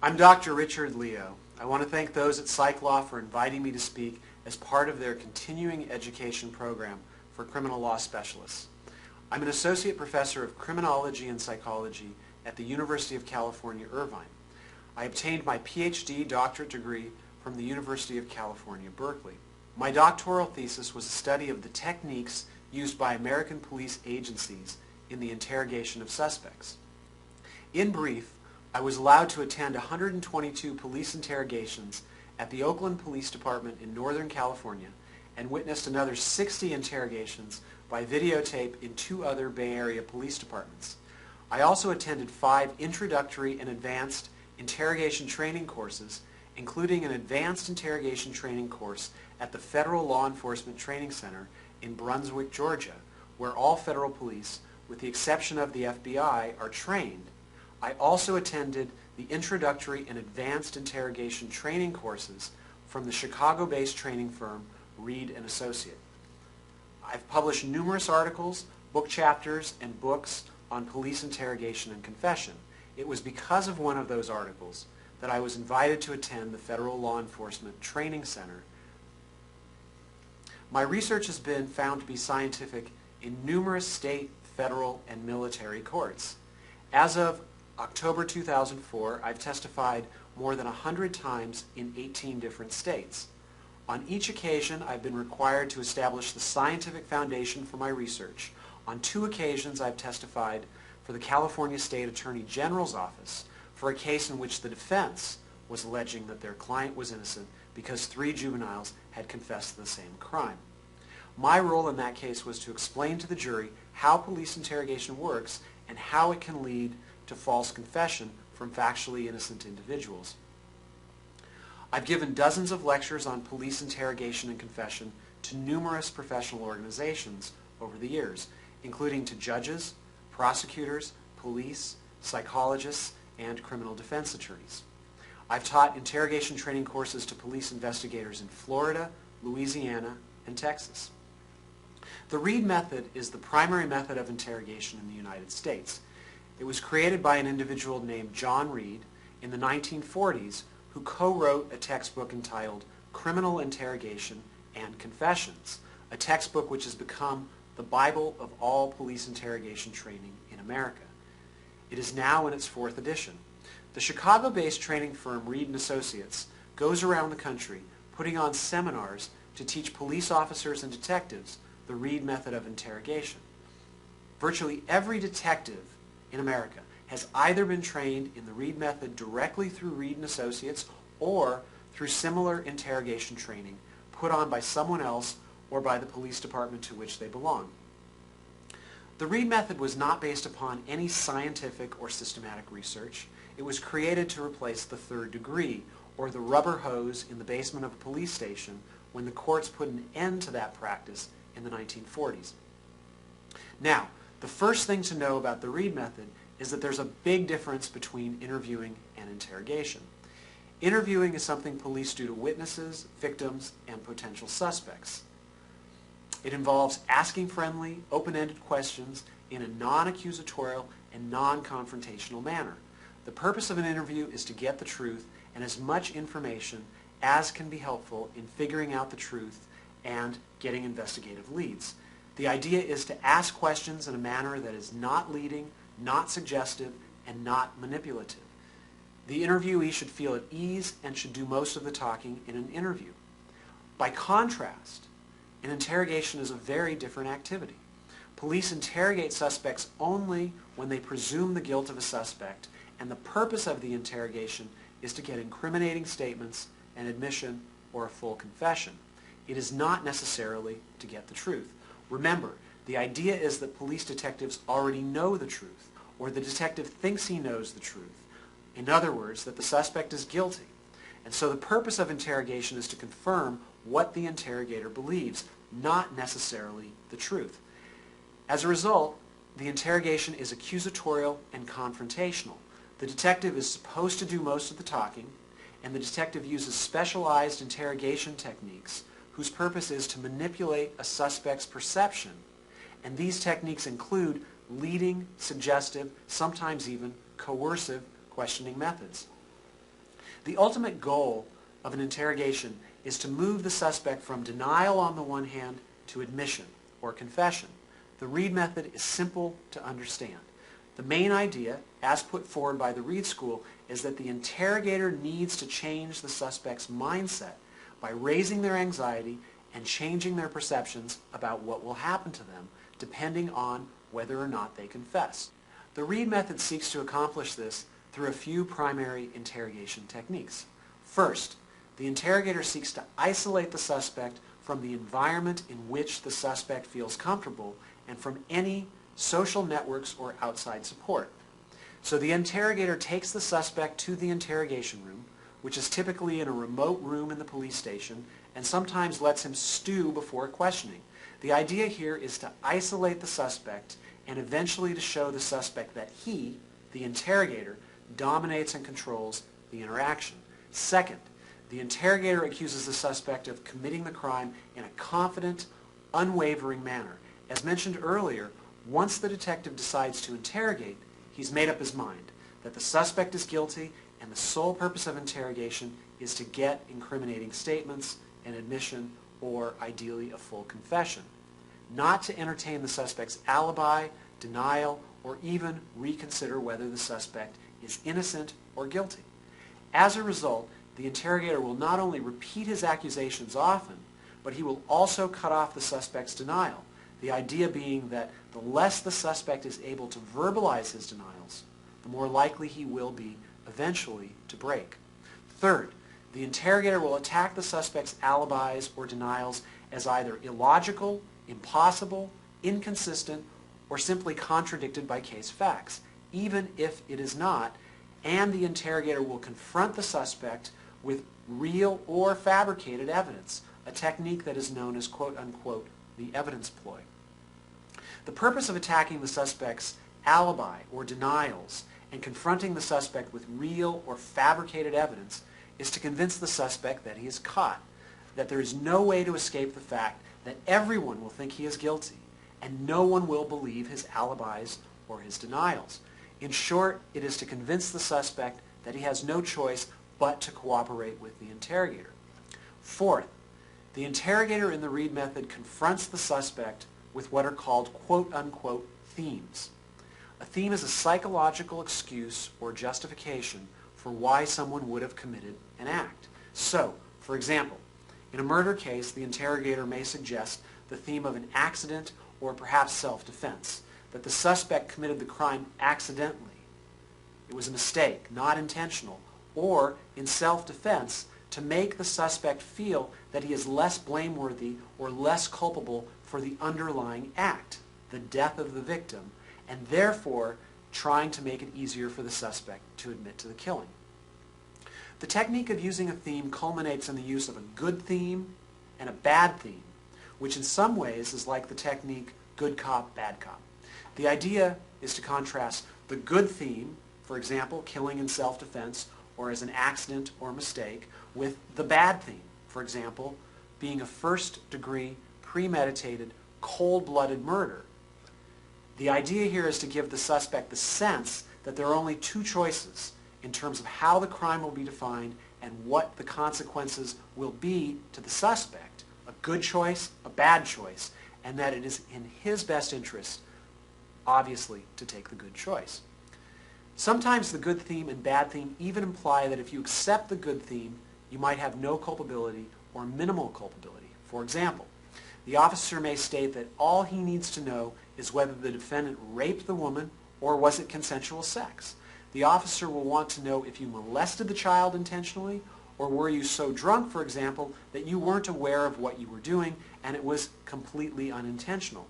I'm Dr. Richard Leo. I want to thank those at Psych Law for inviting me to speak as part of their continuing education program for criminal law specialists. I'm an associate professor of criminology and psychology at the University of California, Irvine. I obtained my PhD doctorate degree from the University of California, Berkeley. My doctoral thesis was a study of the techniques used by American police agencies in the interrogation of suspects. In brief, I was allowed to attend 122 police interrogations at the Oakland Police Department in Northern California and witnessed another 60 interrogations by videotape in 2 other Bay Area police departments. I also attended 5 introductory and advanced interrogation training courses, including an advanced interrogation training course at the Federal Law Enforcement Training Center in Brunswick, Georgia, where all federal police, with the exception of the FBI, are trained. I also attended the introductory and advanced interrogation training courses from the Chicago-based training firm Reed & Associate. I've published numerous articles, book chapters, and books on police interrogation and confession. It was because of one of those articles that I was invited to attend the Federal Law Enforcement Training Center. My research has been found to be scientific in numerous state, federal, and military courts. As of October 2004, I've testified more than 100 times in 18 different states. On each occasion, I've been required to establish the scientific foundation for my research. On 2 occasions, I've testified for the California State Attorney General's office for a case in which the defense was alleging that their client was innocent because 3 juveniles had confessed to the same crime. My role in that case was to explain to the jury how police interrogation works and how it can lead to false confession from factually innocent individuals. I've given dozens of lectures on police interrogation and confession to numerous professional organizations over the years, including to judges, prosecutors, police, psychologists, and criminal defense attorneys. I've taught interrogation training courses to police investigators in Florida, Louisiana, and Texas. The Reed method is the primary method of interrogation in the United States. It was created by an individual named John Reed in the 1940s who co-wrote a textbook entitled Criminal Interrogation and Confessions, a textbook which has become the Bible of all police interrogation training in America. It is now in its 4th edition. The Chicago-based training firm Reed & Associates goes around the country putting on seminars to teach police officers and detectives the Reed method of interrogation. Virtually every detective in America has either been trained in the Reed method directly through Reed & Associates or through similar interrogation training put on by someone else or by the police department to which they belong. The Reed method was not based upon any scientific or systematic research. It was created to replace the 3rd degree, or the rubber hose in the basement of a police station, when the courts put an end to that practice in the 1940s. Now, the first thing to know about the Reed method is that there's a big difference between interviewing and interrogation. Interviewing is something police do to witnesses, victims, and potential suspects. It involves asking friendly, open-ended questions in a non-accusatorial and non-confrontational manner. The purpose of an interview is to get the truth and as much information as can be helpful in figuring out the truth and getting investigative leads. The idea is to ask questions in a manner that is not leading, not suggestive, and not manipulative. The interviewee should feel at ease and should do most of the talking in an interview. By contrast, an interrogation is a very different activity. Police interrogate suspects only when they presume the guilt of a suspect, and the purpose of the interrogation is to get incriminating statements, an admission, or a full confession. It is not necessarily to get the truth. Remember, the idea is that police detectives already know the truth, or the detective thinks he knows the truth. In other words, that the suspect is guilty. And so the purpose of interrogation is to confirm what the interrogator believes, not necessarily the truth. As a result, the interrogation is accusatorial and confrontational. The detective is supposed to do most of the talking, and the detective uses specialized interrogation techniques whose purpose is to manipulate a suspect's perception. And these techniques include leading, suggestive, sometimes even coercive questioning methods. The ultimate goal of an interrogation is to move the suspect from denial on the one hand to admission or confession. The Reed method is simple to understand. The main idea, as put forward by the Reed School, is that the interrogator needs to change the suspect's mindset by raising their anxiety and changing their perceptions about what will happen to them, depending on whether or not they confess. The Reed method seeks to accomplish this through a few primary interrogation techniques. First, the interrogator seeks to isolate the suspect from the environment in which the suspect feels comfortable and from any social networks or outside support. So the interrogator takes the suspect to the interrogation room, which is typically in a remote room in the police station, and sometimes lets him stew before questioning. The idea here is to isolate the suspect and eventually to show the suspect that he, the interrogator, dominates and controls the interaction. Second, the interrogator accuses the suspect of committing the crime in a confident, unwavering manner. As mentioned earlier, once the detective decides to interrogate, he's made up his mind that the suspect is guilty, and the sole purpose of interrogation is to get incriminating statements, an admission, or ideally a full confession, not to entertain the suspect's alibi, denial, or even reconsider whether the suspect is innocent or guilty. As a result, the interrogator will not only repeat his accusations often, but he will also cut off the suspect's denial, the idea being that the less the suspect is able to verbalize his denials, the more likely he will be eventually to break. Third, the interrogator will attack the suspect's alibis or denials as either illogical, impossible, inconsistent, or simply contradicted by case facts, even if it is not, and the interrogator will confront the suspect with real or fabricated evidence, a technique that is known as quote-unquote the evidence ploy. The purpose of attacking the suspect's alibi or denials and confronting the suspect with real or fabricated evidence is to convince the suspect that he is caught, that there is no way to escape the fact that everyone will think he is guilty, and no one will believe his alibis or his denials. In short, it is to convince the suspect that he has no choice but to cooperate with the interrogator. Fourth, the interrogator in the Reed method confronts the suspect with what are called quote-unquote themes. A theme is a psychological excuse or justification for why someone would have committed an act. So, for example, in a murder case, the interrogator may suggest the theme of an accident or perhaps self-defense, that the suspect committed the crime accidentally. It was a mistake, not intentional, or in self-defense, to make the suspect feel that he is less blameworthy or less culpable for the underlying act, the death of the victim, and therefore trying to make it easier for the suspect to admit to the killing. The technique of using a theme culminates in the use of a good theme and a bad theme, which in some ways is like the technique good cop, bad cop. The idea is to contrast the good theme, for example, killing in self-defense or as an accident or mistake, with the bad theme, for example, being a first-degree, premeditated, cold-blooded murder. The idea here is to give the suspect the sense that there are only two choices in terms of how the crime will be defined and what the consequences will be to the suspect, a good choice, a bad choice, and that it is in his best interest, obviously, to take the good choice. Sometimes the good theme and bad theme even imply that if you accept the good theme, you might have no culpability or minimal culpability. For example, the officer may state that all he needs to know is whether the defendant raped the woman or was it consensual sex. The officer will want to know if you molested the child intentionally, or were you so drunk, for example, that you weren't aware of what you were doing and it was completely unintentional.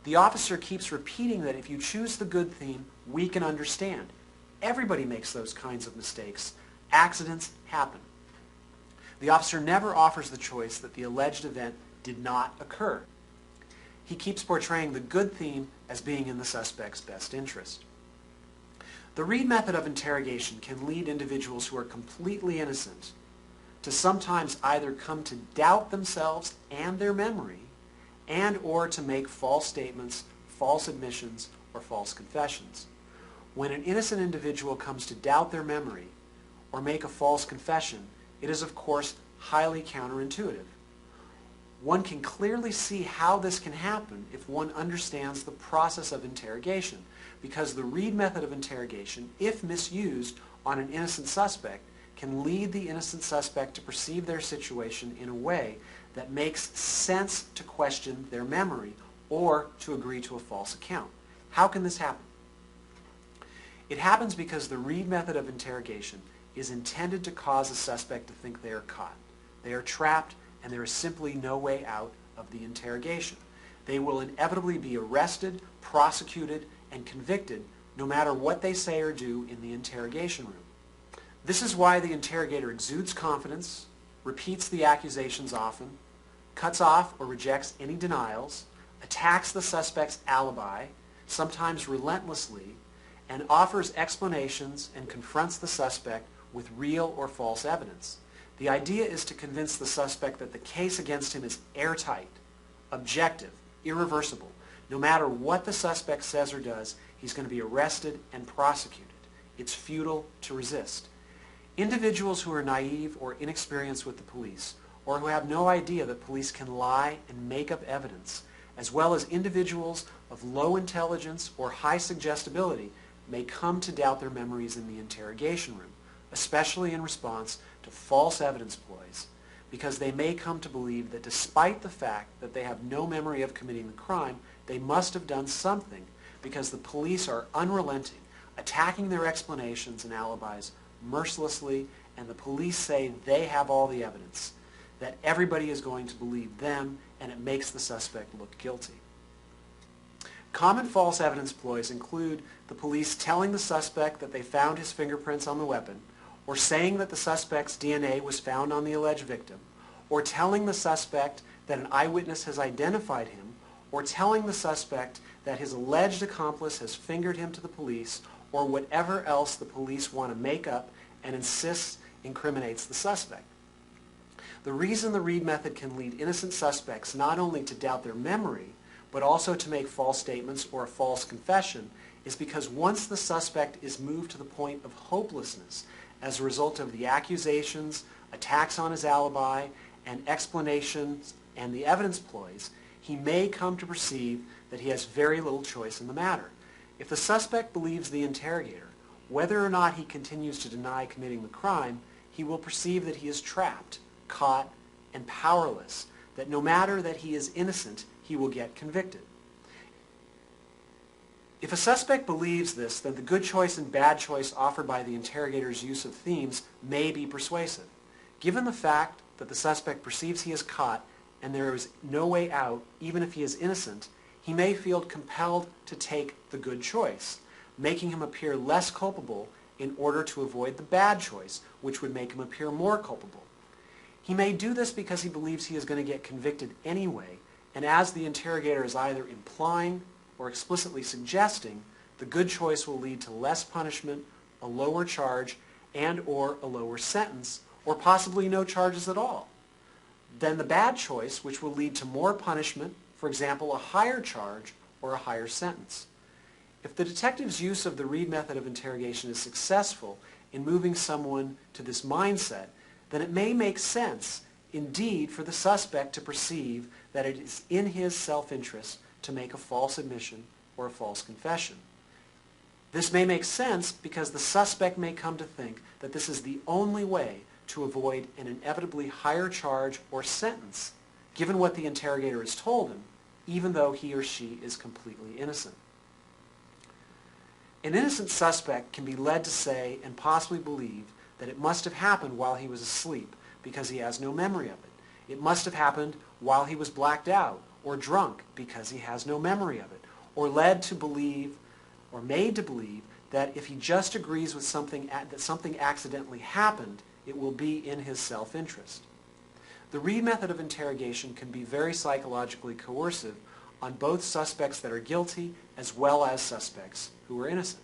The officer keeps repeating that if you choose the good theme, we can understand. Everybody makes those kinds of mistakes. Accidents happen. The officer never offers the choice that the alleged event did not occur. He keeps portraying the good theme as being in the suspect's best interest. The Reed method of interrogation can lead individuals who are completely innocent to sometimes either come to doubt themselves and their memory, and or to make false statements, false admissions, or false confessions. When an innocent individual comes to doubt their memory, or make a false confession, it is of course highly counterintuitive. One can clearly see how this can happen if one understands the process of interrogation, because the Reed method of interrogation, if misused on an innocent suspect, can lead the innocent suspect to perceive their situation in a way that makes sense to question their memory or to agree to a false account. How can this happen? It happens because the Reed method of interrogation is intended to cause a suspect to think they are caught. They are trapped, and there is simply no way out of the interrogation. They will inevitably be arrested, prosecuted, and convicted no matter what they say or do in the interrogation room. This is why the interrogator exudes confidence, repeats the accusations often, cuts off or rejects any denials, attacks the suspect's alibi, sometimes relentlessly, and offers explanations and confronts the suspect with real or false evidence. The idea is to convince the suspect that the case against him is airtight, objective, irreversible. No matter what the suspect says or does, he's going to be arrested and prosecuted. It's futile to resist. Individuals who are naive or inexperienced with the police, or who have no idea that police can lie and make up evidence, as well as individuals of low intelligence or high suggestibility, may come to doubt their memories in the interrogation room, especially in response to false evidence ploys, because they may come to believe that despite the fact that they have no memory of committing the crime, they must have done something, because the police are unrelenting, attacking their explanations and alibis mercilessly, and the police say they have all the evidence, that everybody is going to believe them, and it makes the suspect look guilty. Common false evidence ploys include the police telling the suspect that they found his fingerprints on the weapon, or saying that the suspect's DNA was found on the alleged victim, or telling the suspect that an eyewitness has identified him, or telling the suspect that his alleged accomplice has fingered him to the police, or whatever else the police want to make up and insist incriminates the suspect. The reason the Reed method can lead innocent suspects not only to doubt their memory, but also to make false statements or a false confession, is because once the suspect is moved to the point of hopelessness as a result of the accusations, attacks on his alibi, and explanations and the evidence ploys, he may come to perceive that he has very little choice in the matter. If the suspect believes the interrogator, whether or not he continues to deny committing the crime, he will perceive that he is trapped, caught, and powerless, that no matter that he is innocent, he will get convicted. If a suspect believes this, then the good choice and bad choice offered by the interrogator's use of themes may be persuasive. Given the fact that the suspect perceives he is caught and there is no way out, even if he is innocent, he may feel compelled to take the good choice, making him appear less culpable in order to avoid the bad choice, which would make him appear more culpable. He may do this because he believes he is going to get convicted anyway, and as the interrogator is either implying or explicitly suggesting, the good choice will lead to less punishment, a lower charge, and/or a lower sentence, or possibly no charges at all. Then the bad choice, which will lead to more punishment, for example, a higher charge or a higher sentence. If the detective's use of the Reed method of interrogation is successful in moving someone to this mindset, then it may make sense, indeed, for the suspect to perceive that it is in his self-interest to make a false admission or a false confession. This may make sense because the suspect may come to think that this is the only way to avoid an inevitably higher charge or sentence, given what the interrogator has told him, even though he or she is completely innocent. An innocent suspect can be led to say and possibly believe that it must have happened while he was asleep because he has no memory of it. It must have happened while he was blacked out or drunk because he has no memory of it, or led to believe or made to believe that if he just agrees with something that something accidentally happened, it will be in his self-interest. The Reed method of interrogation can be very psychologically coercive on both suspects that are guilty as well as suspects who are innocent.